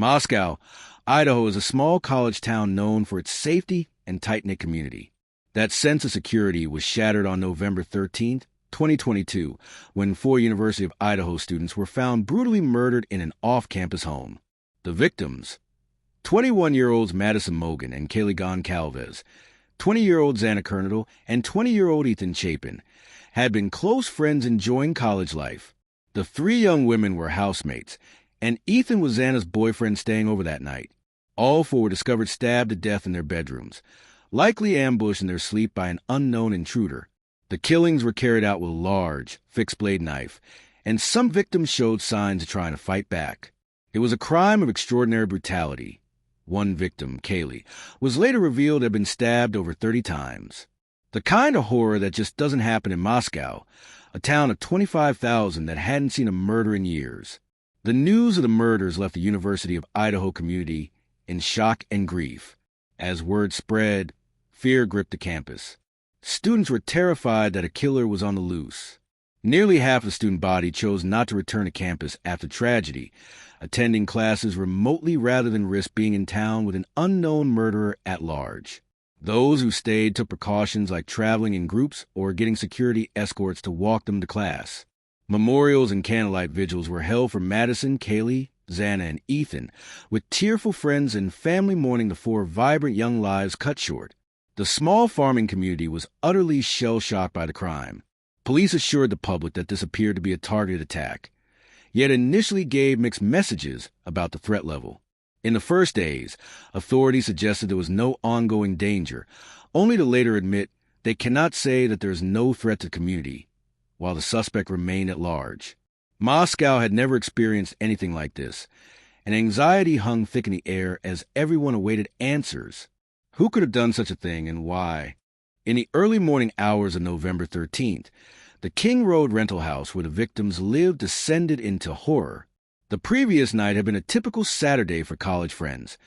Moscow, Idaho is a small college town known for its safety and tight-knit community. That sense of security was shattered on November 13th, 2022, when 4 University of Idaho students were found brutally murdered in an off-campus home. The victims, 21-year-olds Madison Mogan and Kaylee Goncalves, 20-year-old Xana Kernodle, and 20-year-old Ethan Chapin, had been close friends enjoying college life. The 3 young women were housemates, and Ethan was Xana's boyfriend staying over that night. All 4 were discovered stabbed to death in their bedrooms, likely ambushed in their sleep by an unknown intruder. The killings were carried out with a large, fixed-blade knife, and some victims showed signs of trying to fight back. It was a crime of extraordinary brutality. One victim, Kaylee, was later revealed to have been stabbed over 30 times. The kind of horror that just doesn't happen in Moscow, a town of 25,000 that hadn't seen a murder in years. The news of the murders left the University of Idaho community in shock and grief. As word spread, fear gripped the campus. Students were terrified that a killer was on the loose. Nearly half of the student body chose not to return to campus after tragedy, attending classes remotely rather than risk being in town with an unknown murderer at large. Those who stayed took precautions like traveling in groups or getting security escorts to walk them to class. Memorials and candlelight vigils were held for Madison, Kaylee, Xana, and Ethan, with tearful friends and family mourning the 4 vibrant young lives cut short. The small farming community was utterly shell-shocked by the crime. Police assured the public that this appeared to be a targeted attack, yet initially gave mixed messages about the threat level. In the first days, authorities suggested there was no ongoing danger, only to later admit they cannot say that there is no threat to the community, while the suspect remained at large. Moscow had never experienced anything like this, and anxiety hung thick in the air as everyone awaited answers. Who could have done such a thing and why? In the early morning hours of November 13th, the King Road rental house where the victims lived descended into horror. The previous night had been a typical Saturday for college friends.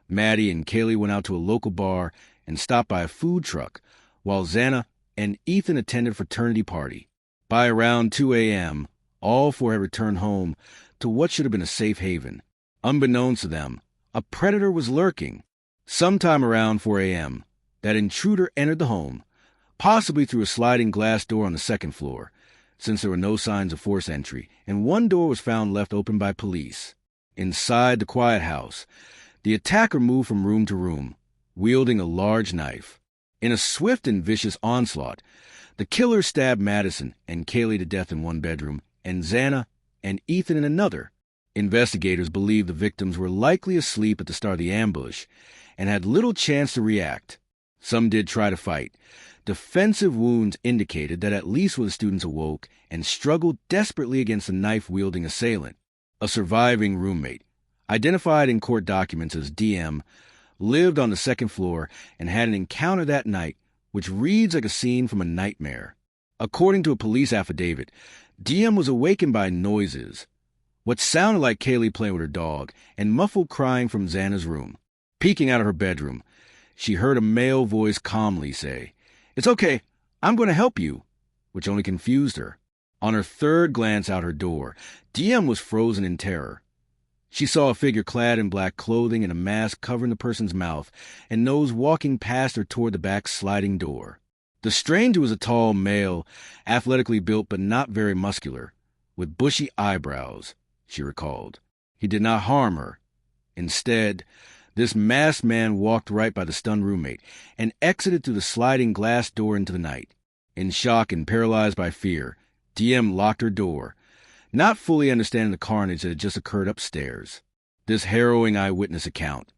Maddie and Kaylee went out to a local bar and stopped by a food truck, while Xana and Ethan attended a fraternity party. By around 2 a.m., all 4 had returned home to what should have been a safe haven. Unbeknownst to them, a predator was lurking. Sometime around 4 a.m., that intruder entered the home, possibly through a sliding glass door on the 2nd floor, since there were no signs of forced entry, and one door was found left open by police. Inside the quiet house, the attacker moved from room to room, wielding a large knife. In a swift and vicious onslaught, the killer stabbed Madison and Kaylee to death in one bedroom, and Xana and Ethan in another. Investigators believe the victims were likely asleep at the start of the ambush and had little chance to react. Some did try to fight. Defensive wounds indicated that at least one of the students awoke and struggled desperately against the knife-wielding assailant. A surviving roommate, identified in court documents as DM, lived on the 2nd floor and had an encounter that night which reads like a scene from a nightmare. According to a police affidavit, DM was awakened by noises, what sounded like Kaylee playing with her dog, and muffled crying from Xana's room. Peeking out of her bedroom, she heard a male voice calmly say, "It's okay, I'm going to help you," which only confused her. On her 3rd glance out her door, DM was frozen in terror. She saw a figure clad in black clothing and a mask covering the person's mouth and nose walking past her toward the back sliding door. The stranger was a tall male, athletically built but not very muscular, with bushy eyebrows, she recalled. He did not harm her. Instead, this masked man walked right by the stunned roommate and exited through the sliding glass door into the night. In shock and paralyzed by fear, DM locked her door, not fully understanding the carnage that had just occurred upstairs. This harrowing eyewitness account,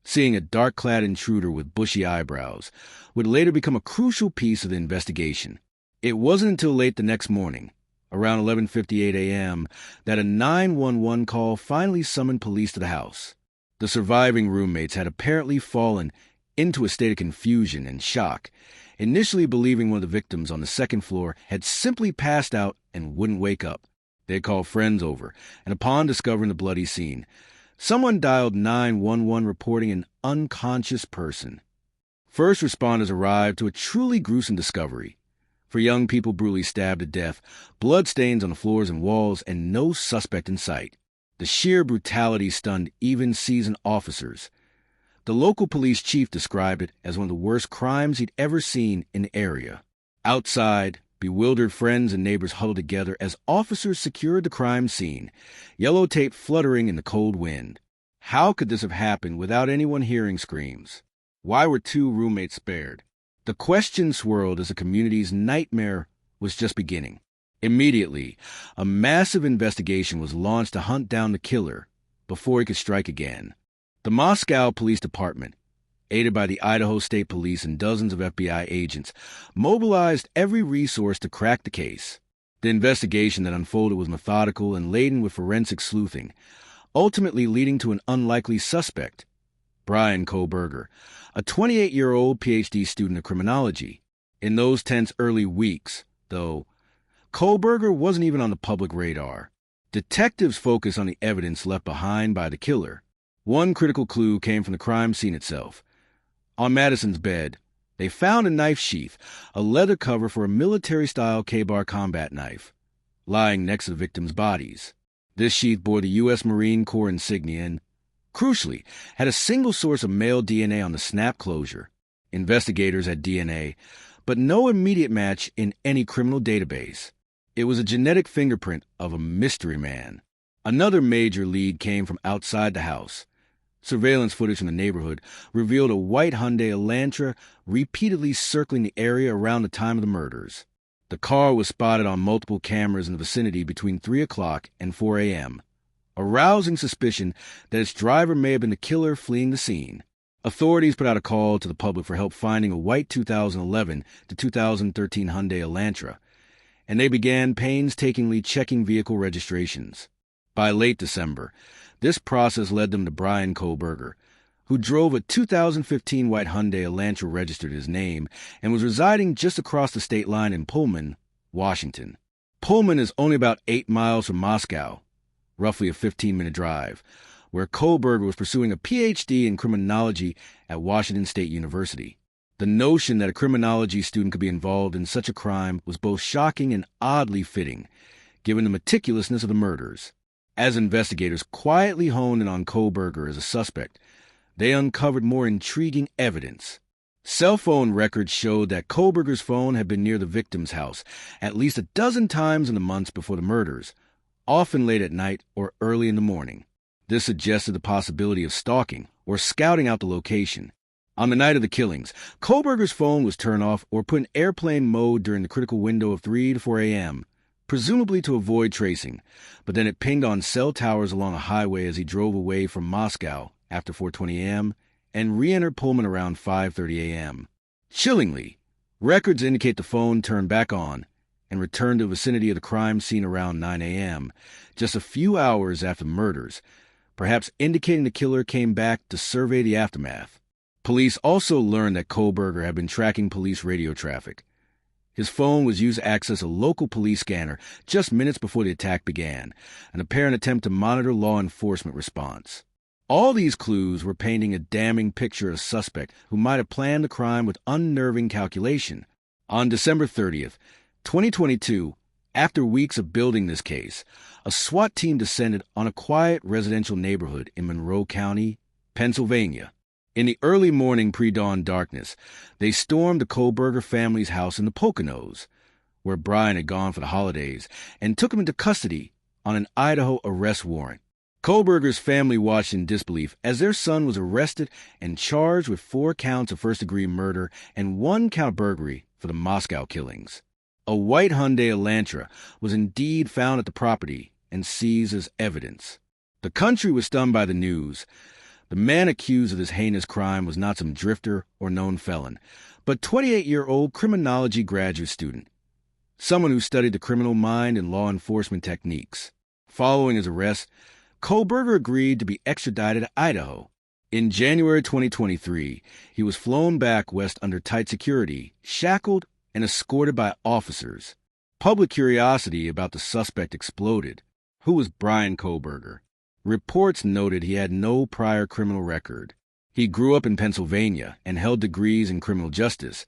seeing a dark-clad intruder with bushy eyebrows, would later become a crucial piece of the investigation. It wasn't until late the next morning, around 11:58 a.m., that a 911 call finally summoned police to the house. The surviving roommates had apparently fallen into a state of confusion and shock, initially believing one of the victims on the 2nd floor had simply passed out and wouldn't wake up. They called friends over, and upon discovering the bloody scene, someone dialed 911 reporting an unconscious person. First responders arrived to a truly gruesome discovery. For young people brutally stabbed to death, blood stains on the floors and walls, and no suspect in sight. The sheer brutality stunned even seasoned officers. The local police chief described it as one of the worst crimes he'd ever seen in the area. Outside, bewildered friends and neighbors huddled together as officers secured the crime scene, yellow tape fluttering in the cold wind. How could this have happened without anyone hearing screams? Why were 2 roommates spared? The question swirled as the community's nightmare was just beginning. Immediately, a massive investigation was launched to hunt down the killer before he could strike again. The Moscow Police Department, aided by the Idaho State Police and dozens of FBI agents, mobilized every resource to crack the case. The investigation that unfolded was methodical and laden with forensic sleuthing, ultimately leading to an unlikely suspect, Bryan Kohberger, a 28-year-old Ph.D. student of criminology. In those tense early weeks, though, Kohberger wasn't even on the public radar. Detectives focused on the evidence left behind by the killer. One critical clue came from the crime scene itself. On Madison's bed, they found a knife sheath, a leather cover for a military-style K-bar combat knife, lying next to the victims' bodies. This sheath bore the U.S. Marine Corps insignia and, crucially, had a single source of male DNA on the snap closure. Investigators had DNA, but no immediate match in any criminal database. It was a genetic fingerprint of a mystery man. Another major lead came from outside the house. Surveillance footage from the neighborhood revealed a white Hyundai Elantra repeatedly circling the area around the time of the murders. The car was spotted on multiple cameras in the vicinity between 3 o'clock and 4 a.m., arousing suspicion that its driver may have been the killer fleeing the scene. Authorities put out a call to the public for help finding a white 2011 to 2013 Hyundai Elantra, and they began painstakingly checking vehicle registrations. By late December, this process led them to Bryan Kohberger, who drove a 2015 white Hyundai Elantra registered his name and was residing just across the state line in Pullman, Washington. Pullman is only about 8 miles from Moscow, roughly a 15-minute drive, where Kohberger was pursuing a Ph.D. in criminology at Washington State University. The notion that a criminology student could be involved in such a crime was both shocking and oddly fitting, given the meticulousness of the murders. As investigators quietly honed in on Kohberger as a suspect, they uncovered more intriguing evidence. Cell phone records showed that Kohberger's phone had been near the victim's house at least a dozen times in the months before the murders, often late at night or early in the morning. This suggested the possibility of stalking or scouting out the location. On the night of the killings, Kohberger's phone was turned off or put in airplane mode during the critical window of 3 to 4 a.m., presumably to avoid tracing, but then it pinged on cell towers along a highway as he drove away from Moscow after 4:20 a.m. and re-entered Pullman around 5:30 a.m. Chillingly, records indicate the phone turned back on and returned to the vicinity of the crime scene around 9 a.m., just a few hours after the murders, perhaps indicating the killer came back to survey the aftermath. Police also learned that Kohberger had been tracking police radio traffic. His phone was used to access a local police scanner just minutes before the attack began, an apparent attempt to monitor law enforcement response. All these clues were painting a damning picture of a suspect who might have planned the crime with unnerving calculation. On December 30th, 2022, after weeks of building this case, a SWAT team descended on a quiet residential neighborhood in Monroe County, Pennsylvania. In the early morning pre-dawn darkness, they stormed the Kohberger family's house in the Poconos, where Bryan had gone for the holidays, and took him into custody on an Idaho arrest warrant. Kohberger's family watched in disbelief as their son was arrested and charged with 4 counts of first-degree murder and 1 count of burglary for the Moscow killings. A white Hyundai Elantra was indeed found at the property and seized as evidence. The country was stunned by the news. The man accused of this heinous crime was not some drifter or known felon, but 28-year-old criminology graduate student, someone who studied the criminal mind and law enforcement techniques. Following his arrest, Kohberger agreed to be extradited to Idaho. In January 2023, he was flown back west under tight security, shackled, and escorted by officers. Public curiosity about the suspect exploded. Who was Bryan Kohberger? Reports noted he had no prior criminal record. He grew up in Pennsylvania and held degrees in criminal justice,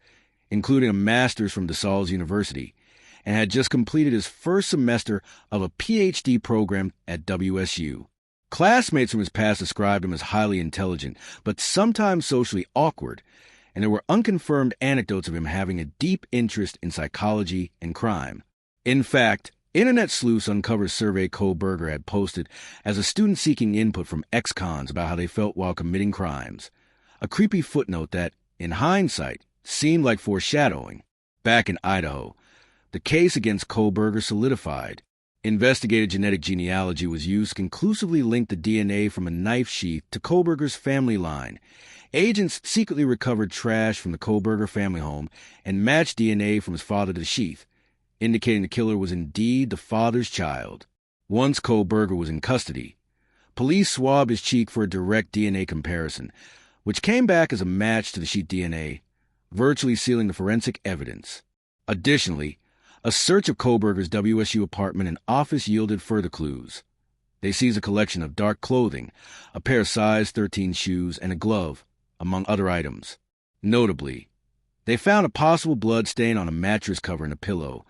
including a master's from DeSales University, and had just completed his first semester of a Ph.D. program at WSU. Classmates from his past described him as highly intelligent, but sometimes socially awkward, and there were unconfirmed anecdotes of him having a deep interest in psychology and crime. In fact, internet sleuths uncovered a survey Kohberger had posted as a student seeking input from ex-cons about how they felt while committing crimes. A creepy footnote that, in hindsight, seemed like foreshadowing. Back in Idaho, the case against Kohberger solidified. Investigative genetic genealogy was used to conclusively link the DNA from a knife sheath to Kohberger's family line. Agents secretly recovered trash from the Kohberger family home and matched DNA from his father to the sheath, indicating the killer was indeed the father's child. Once Kohberger was in custody, police swabbed his cheek for a direct DNA comparison, which came back as a match to the sheath DNA, virtually sealing the forensic evidence. Additionally, a search of Kohberger's WSU apartment and office yielded further clues. They seized a collection of dark clothing, a pair of size 13 shoes, and a glove, among other items. Notably, they found a possible blood stain on a mattress cover and a pillow.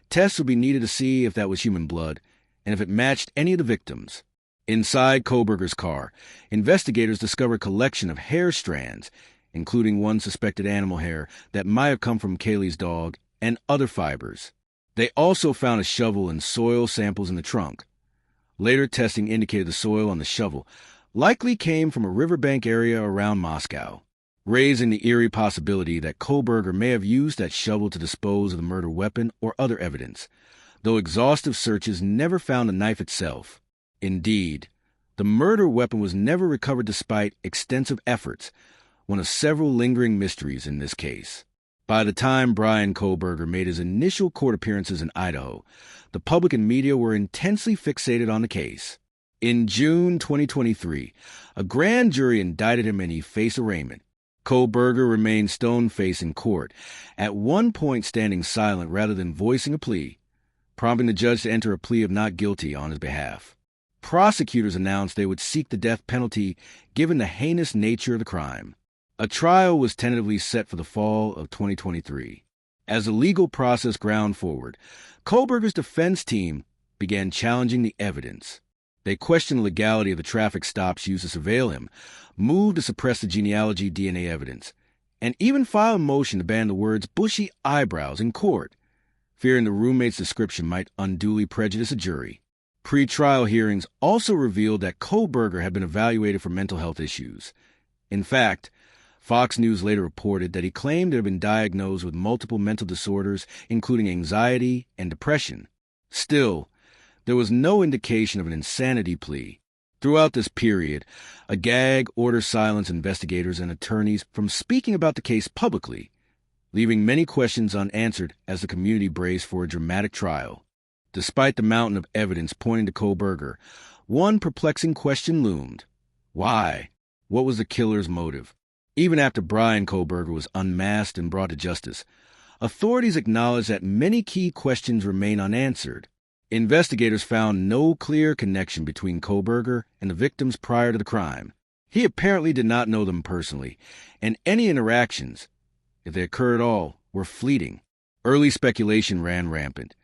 Tests would be needed to see if that was human blood, and if it matched any of the victims. Inside Kohberger's car, investigators discovered a collection of hair strands, including one suspected animal hair that might have come from Kaylee's dog, and other fibers. They also found a shovel and soil samples in the trunk. Later testing indicated the soil on the shovel likely came from a riverbank area around Moscow, raising the eerie possibility that Kohberger may have used that shovel to dispose of the murder weapon or other evidence, though exhaustive searches never found the knife itself. Indeed, the murder weapon was never recovered despite extensive efforts, one of several lingering mysteries in this case. By the time Bryan Kohberger made his initial court appearances in Idaho, the public and media were intensely fixated on the case. In June 2023, a grand jury indicted him and he faced arraignment. Kohberger remained stone-faced in court, at one point standing silent rather than voicing a plea, prompting the judge to enter a plea of not guilty on his behalf. Prosecutors announced they would seek the death penalty given the heinous nature of the crime. A trial was tentatively set for the fall of 2023. As the legal process ground forward, Kohberger's defense team began challenging the evidence. They questioned the legality of the traffic stops used to surveil him, moved to suppress the genealogy DNA evidence, and even filed a motion to ban the words bushy eyebrows in court, fearing the roommate's description might unduly prejudice a jury. Pre-trial hearings also revealed that Kohberger had been evaluated for mental health issues. In fact, Fox News later reported that he claimed to have been diagnosed with multiple mental disorders, including anxiety and depression. Still, there was no indication of an insanity plea. Throughout this period, a gag order silenced investigators and attorneys from speaking about the case publicly, leaving many questions unanswered as the community braced for a dramatic trial. Despite the mountain of evidence pointing to Kohberger, one perplexing question loomed. Why? What was the killer's motive? Even after Bryan Kohberger was unmasked and brought to justice, authorities acknowledged that many key questions remain unanswered. Investigators found no clear connection between Kohberger and the victims prior to the crime. He apparently did not know them personally, and any interactions, if they occurred at all, were fleeting. Early speculation ran rampant.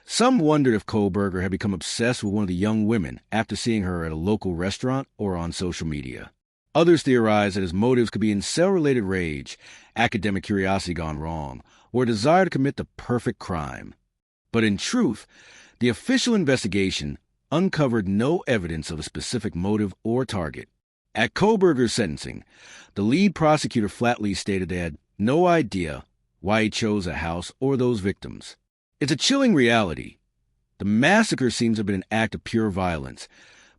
Some wondered if Kohberger had become obsessed with one of the young women after seeing her at a local restaurant or on social media. Others theorized that his motives could be incel-related rage, academic curiosity gone wrong, or a desire to commit the perfect crime. But in truth, the official investigation uncovered no evidence of a specific motive or target. At Kohberger's sentencing, the lead prosecutor flatly stated they had no idea why he chose a house or those victims. It's a chilling reality. The massacre seems to have been an act of pure violence,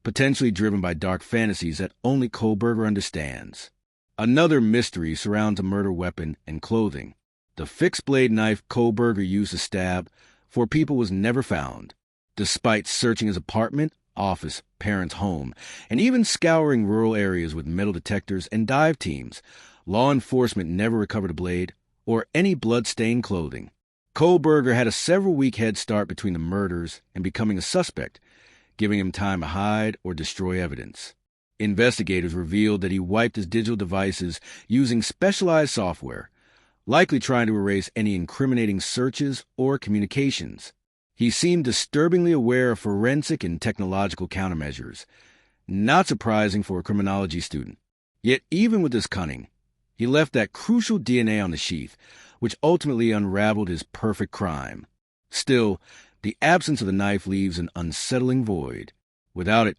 potentially driven by dark fantasies that only Kohberger understands. Another mystery surrounds the murder weapon and clothing. The fixed-blade knife Kohberger used to stab four people was never found. Despite searching his apartment, office, parents' home, and even scouring rural areas with metal detectors and dive teams, law enforcement never recovered a blade or any blood-stained clothing. Kohberger had a several-week head start between the murders and becoming a suspect, giving him time to hide or destroy evidence. Investigators revealed that he wiped his digital devices using specialized software, likely trying to erase any incriminating searches or communications. He seemed disturbingly aware of forensic and technological countermeasures, Not surprising for a criminology student. Yet even with this cunning, he left that crucial DNA on the sheath, which ultimately unraveled his perfect crime. Still, the absence of the knife leaves an unsettling void. Without it,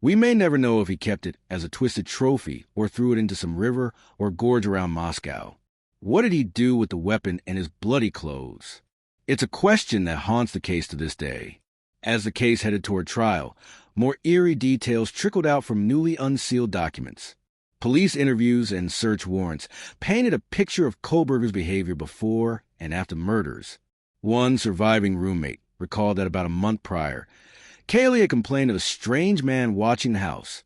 we may never know if he kept it as a twisted trophy or threw it into some river or gorge around Moscow. What did he do with the weapon and his bloody clothes? It's a question that haunts the case to this day. As the case headed toward trial, more eerie details trickled out from newly unsealed documents. Police interviews and search warrants painted a picture of Kohberger's behavior before and after murders. One surviving roommate recalled that about a month prior, Kaylee had complained of a strange man watching the house.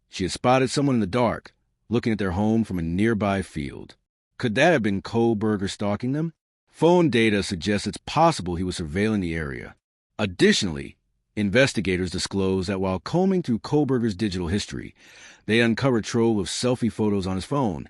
She had spotted someone in the dark, looking at their home from a nearby field. Could that have been Kohberger stalking them? Phone data suggests it's possible he was surveilling the area. Additionally, investigators disclosed that while combing through Kohberger's digital history, they uncovered a trove of selfie photos on his phone,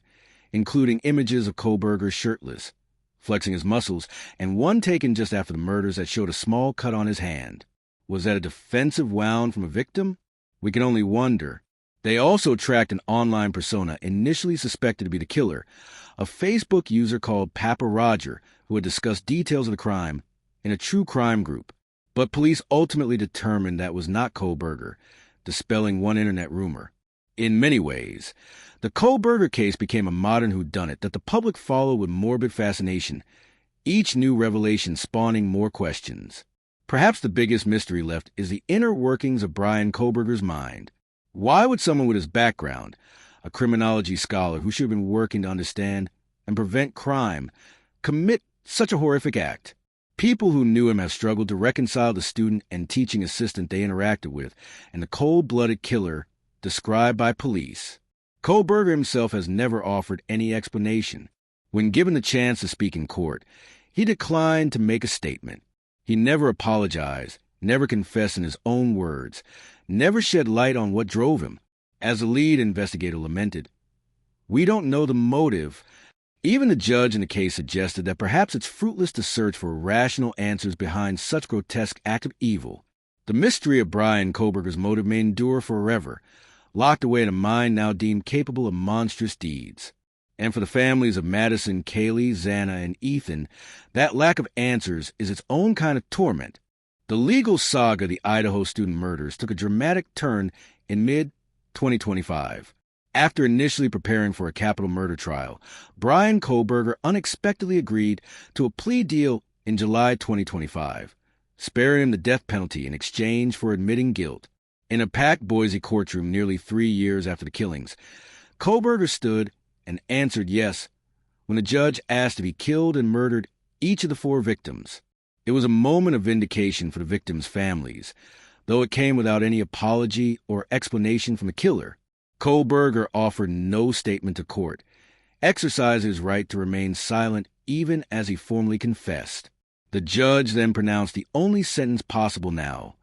including images of Kohberger shirtless, flexing his muscles, and one taken just after the murders that showed a small cut on his hand. Was that a defensive wound from a victim? We can only wonder. They also tracked an online persona initially suspected to be the killer, a Facebook user called Papa Roger, who had discussed details of the crime in a true crime group. But police ultimately determined that was not Kohberger, dispelling one internet rumor. In many ways, the Kohberger case became a modern whodunit that the public followed with morbid fascination, each new revelation spawning more questions. Perhaps the biggest mystery left is the inner workings of Bryan Kohberger's mind. Why would someone with his background, a criminology scholar who should have been working to understand and prevent crime, commit such a horrific act? People who knew him have struggled to reconcile the student and teaching assistant they interacted with and the cold-blooded killer described by police. Kohberger himself has never offered any explanation. When given the chance to speak in court, he declined to make a statement. He never apologized, never confessed in his own words, never shed light on what drove him. As the lead investigator lamented, "We don't know the motive." Even the judge in the case suggested that perhaps it's fruitless to search for rational answers behind such grotesque act of evil. The mystery of Bryan Kohberger's motive may endure forever, locked away in a mind now deemed capable of monstrous deeds. And for the families of Madison, Kaylee, Xana, and Ethan, that lack of answers is its own kind of torment. The legal saga of the Idaho student murders took a dramatic turn in mid-2025. After initially preparing for a capital murder trial, Bryan Kohberger unexpectedly agreed to a plea deal in July 2025, sparing him the death penalty in exchange for admitting guilt. In a packed Boise courtroom nearly 3 years after the killings, Kohberger stood and answered yes when the judge asked if he killed and murdered each of the 4 victims. It was a moment of vindication for the victims' families, though it came without any apology or explanation from the killer. Kohberger offered no statement to court, exercising his right to remain silent even as he formally confessed. The judge then pronounced the only sentence possible now: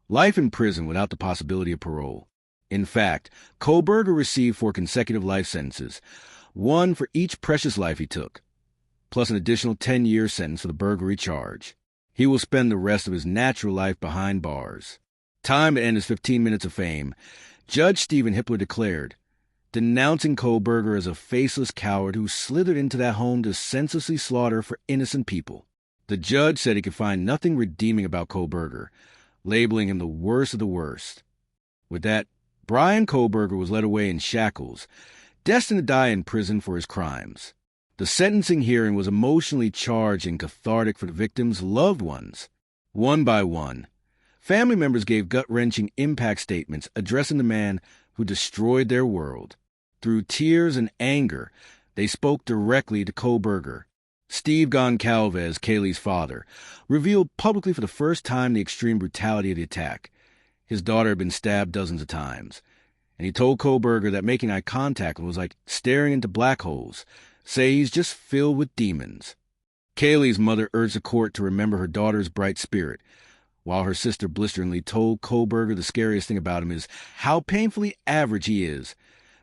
life in prison without the possibility of parole. In fact, Kohberger received 4 consecutive life sentences, one for each precious life he took, plus an additional 10-year sentence for the burglary charge. He will spend the rest of his natural life behind bars. Time to end his 15 minutes of fame, Judge Stephen Hippler declared, denouncing Kohberger as a faceless coward who slithered into that home to senselessly slaughter for innocent people. The judge said he could find nothing redeeming about Kohberger, labeling him the worst of the worst. With that, Bryan Kohberger was led away in shackles, destined to die in prison for his crimes. The sentencing hearing was emotionally charged and cathartic for the victims' loved ones. One by one, family members gave gut-wrenching impact statements addressing the man who destroyed their world. Through tears and anger, they spoke directly to Kohberger. Steve Goncalves, Kaylee's father, revealed publicly for the first time the extreme brutality of the attack. His daughter had been stabbed dozens of times, and he told Kohberger that making eye contact was like staring into black holes, say he's just filled with demons. Kaylee's mother urged the court to remember her daughter's bright spirit, while her sister blisteringly told Kohberger the scariest thing about him is how painfully average he is,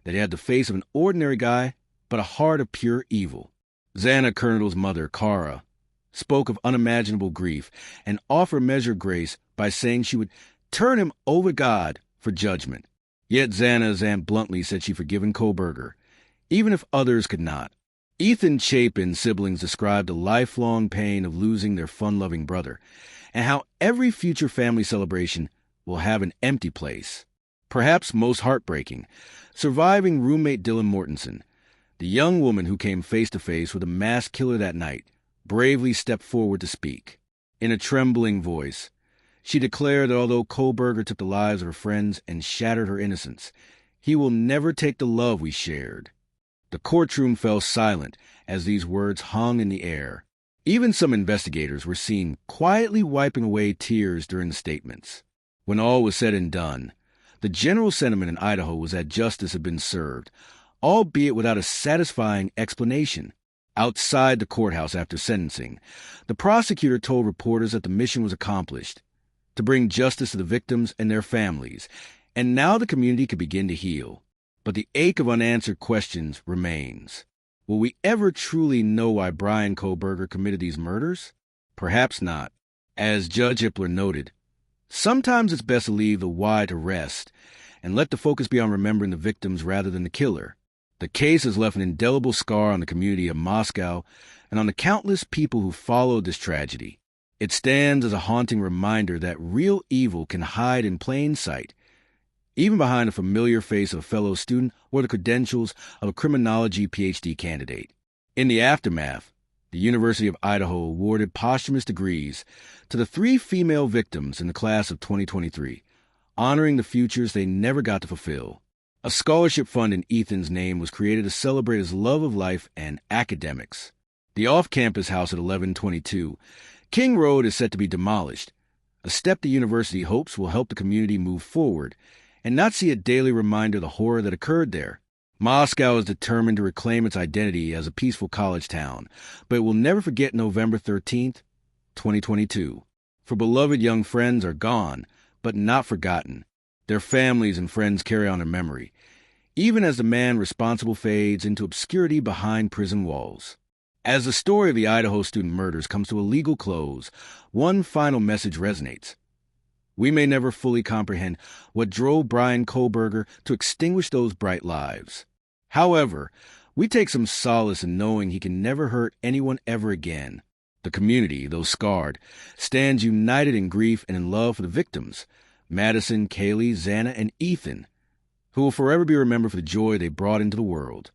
that he had the face of an ordinary guy, but a heart of pure evil. Xana Kernadle's mother, Kara, spoke of unimaginable grief and offered measured grace by saying she would turn him over to God for judgment. Yet Xana's Aunt bluntly said she'd forgiven Kohberger, even if others could not. Ethan Chapin's siblings described the lifelong pain of losing their fun-loving brother, and how every future family celebration will have an empty place. Perhaps most heartbreaking, surviving roommate Dylan Mortensen, the young woman who came face-to-face with a masked killer that night, bravely stepped forward to speak. In a trembling voice, she declared that although Kohberger took the lives of her friends and shattered her innocence, he will never take the love we shared. The courtroom fell silent as these words hung in the air. Even some investigators were seen quietly wiping away tears during the statements. When all was said and done, the general sentiment in Idaho was that justice had been served, albeit without a satisfying explanation. Outside the courthouse after sentencing, the prosecutor told reporters that the mission was accomplished, to bring justice to the victims and their families, and now the community could begin to heal. But the ache of unanswered questions remains. Will we ever truly know why Bryan Kohberger committed these murders? Perhaps not. As Judge Hippler noted, sometimes it's best to leave the why to rest and let the focus be on remembering the victims rather than the killer. The case has left an indelible scar on the community of Moscow and on the countless people who followed this tragedy. It stands as a haunting reminder that real evil can hide in plain sight, even behind a familiar face of a fellow student or the credentials of a criminology Ph.D. candidate. In the aftermath, the University of Idaho awarded posthumous degrees to the 3 female victims in the class of 2023, honoring the futures they never got to fulfill. A scholarship fund in Ethan's name was created to celebrate his love of life and academics. The off-campus house at 1122 King Road is set to be demolished, a step the university hopes will help the community move forward and not see a daily reminder of the horror that occurred there. Moscow is determined to reclaim its identity as a peaceful college town, but it will never forget November 13th, 2022. For beloved young friends are gone, but not forgotten. Their families and friends carry on their memory, even as the man responsible fades into obscurity behind prison walls. As the story of the Idaho student murders comes to a legal close, one final message resonates. We may never fully comprehend what drove Bryan Kohberger to extinguish those bright lives. However, we take some solace in knowing he can never hurt anyone ever again. The community, though scarred, stands united in grief and in love for the victims, Madison, Kaylee, Xana, and Ethan, who will forever be remembered for the joy they brought into the world.